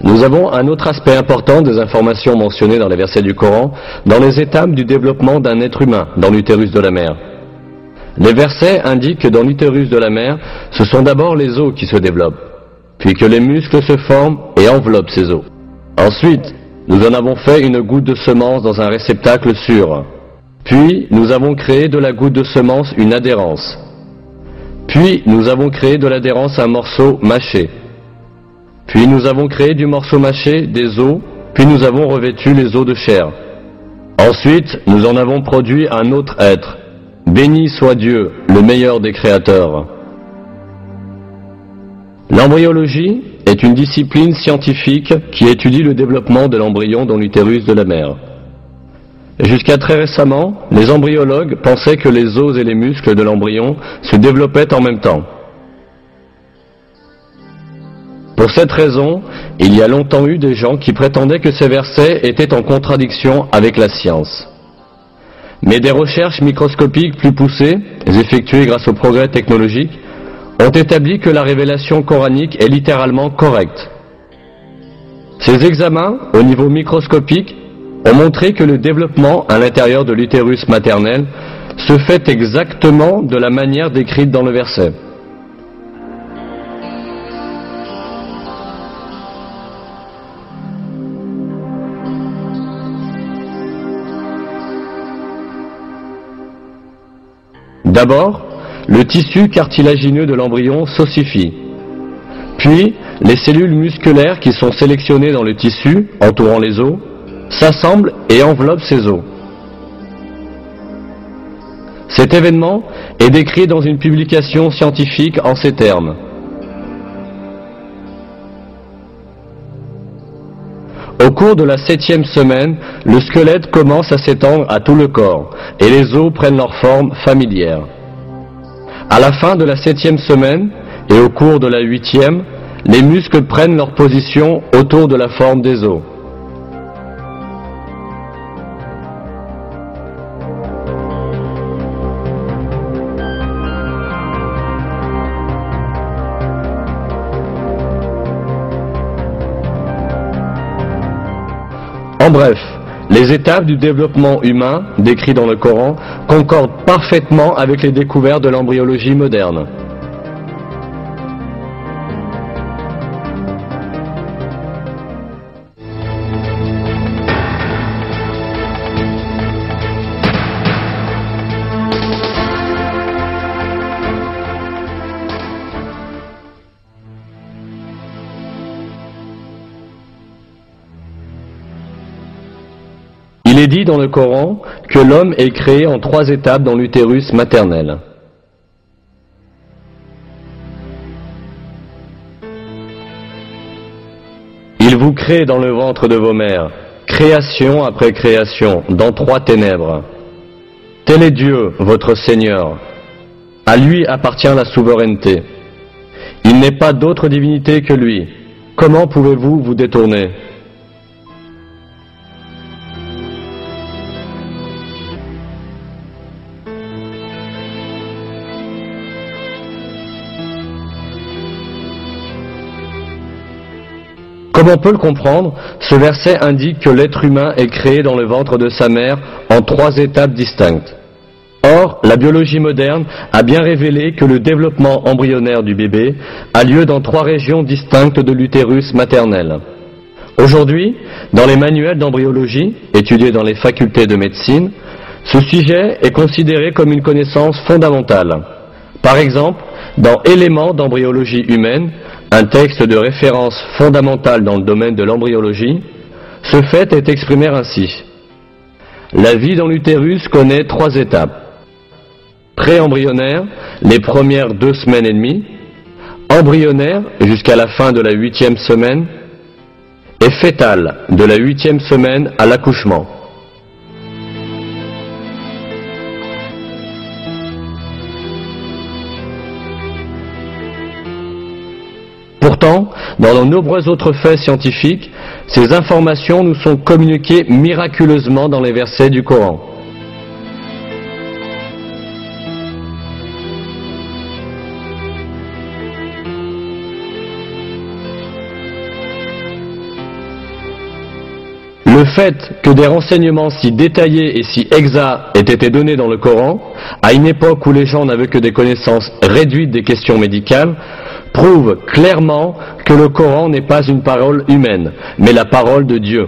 Nous avons un autre aspect important des informations mentionnées dans les versets du Coran, dans les étapes du développement d'un être humain dans l'utérus de la mère. Les versets indiquent que dans l'utérus de la mère, ce sont d'abord les os qui se développent, puis que les muscles se forment et enveloppent ces os. Ensuite, nous en avons fait une goutte de semence dans un réceptacle sûr. Puis, nous avons créé de la goutte de semence une adhérence. Puis, nous avons créé de l'adhérence un morceau mâché. Puis, nous avons créé du morceau mâché des os, puis nous avons revêtu les os de chair. Ensuite, nous en avons produit un autre être. Béni soit Dieu, le meilleur des créateurs. L'embryologie est une discipline scientifique qui étudie le développement de l'embryon dans l'utérus de la mère. Jusqu'à très récemment, les embryologues pensaient que les os et les muscles de l'embryon se développaient en même temps. Pour cette raison, il y a longtemps eu des gens qui prétendaient que ces versets étaient en contradiction avec la science. Mais des recherches microscopiques plus poussées, effectuées grâce au progrès technologique, ont établi que la révélation coranique est littéralement correcte. Ces examens, au niveau microscopique, ont montré que le développement à l'intérieur de l'utérus maternel se fait exactement de la manière décrite dans le verset. D'abord, le tissu cartilagineux de l'embryon s'ossifie. Puis, les cellules musculaires qui sont sélectionnées dans le tissu, entourant les os, s'assemblent et enveloppent ces os. Cet événement est décrit dans une publication scientifique en ces termes. Au cours de la 7e semaine, le squelette commence à s'étendre à tout le corps et les os prennent leur forme familière. À la fin de la 7e semaine et au cours de la 8e, les muscles prennent leur position autour de la forme des os. En bref, les étapes du développement humain, décrites dans le Coran, concordent parfaitement avec les découvertes de l'embryologie moderne. Il est dit dans le Coran que l'homme est créé en 3 étapes dans l'utérus maternel. Il vous crée dans le ventre de vos mères, création après création, dans 3 ténèbres. Tel est Dieu, votre Seigneur. À lui appartient la souveraineté. Il n'est pas d'autre divinité que lui. Comment pouvez-vous vous détourner ? Comme on peut le comprendre, ce verset indique que l'être humain est créé dans le ventre de sa mère en 3 étapes distinctes. Or, la biologie moderne a bien révélé que le développement embryonnaire du bébé a lieu dans 3 régions distinctes de l'utérus maternel. Aujourd'hui, dans les manuels d'embryologie, étudiés dans les facultés de médecine, ce sujet est considéré comme une connaissance fondamentale. Par exemple, dans Éléments d'embryologie humaine, un texte de référence fondamental dans le domaine de l'embryologie, ce fait est exprimé ainsi. La vie dans l'utérus connaît 3 étapes. Pré-embryonnaire, les premières 2 semaines et demie, embryonnaire jusqu'à la fin de la 8e semaine, et fœtale de la 8e semaine à l'accouchement. Pourtant, dans de nombreux autres faits scientifiques, ces informations nous sont communiquées miraculeusement dans les versets du Coran. Le fait que des renseignements si détaillés et si exacts aient été donnés dans le Coran, à une époque où les gens n'avaient que des connaissances réduites des questions médicales, prouve clairement que le Coran n'est pas une parole humaine, mais la parole de Dieu.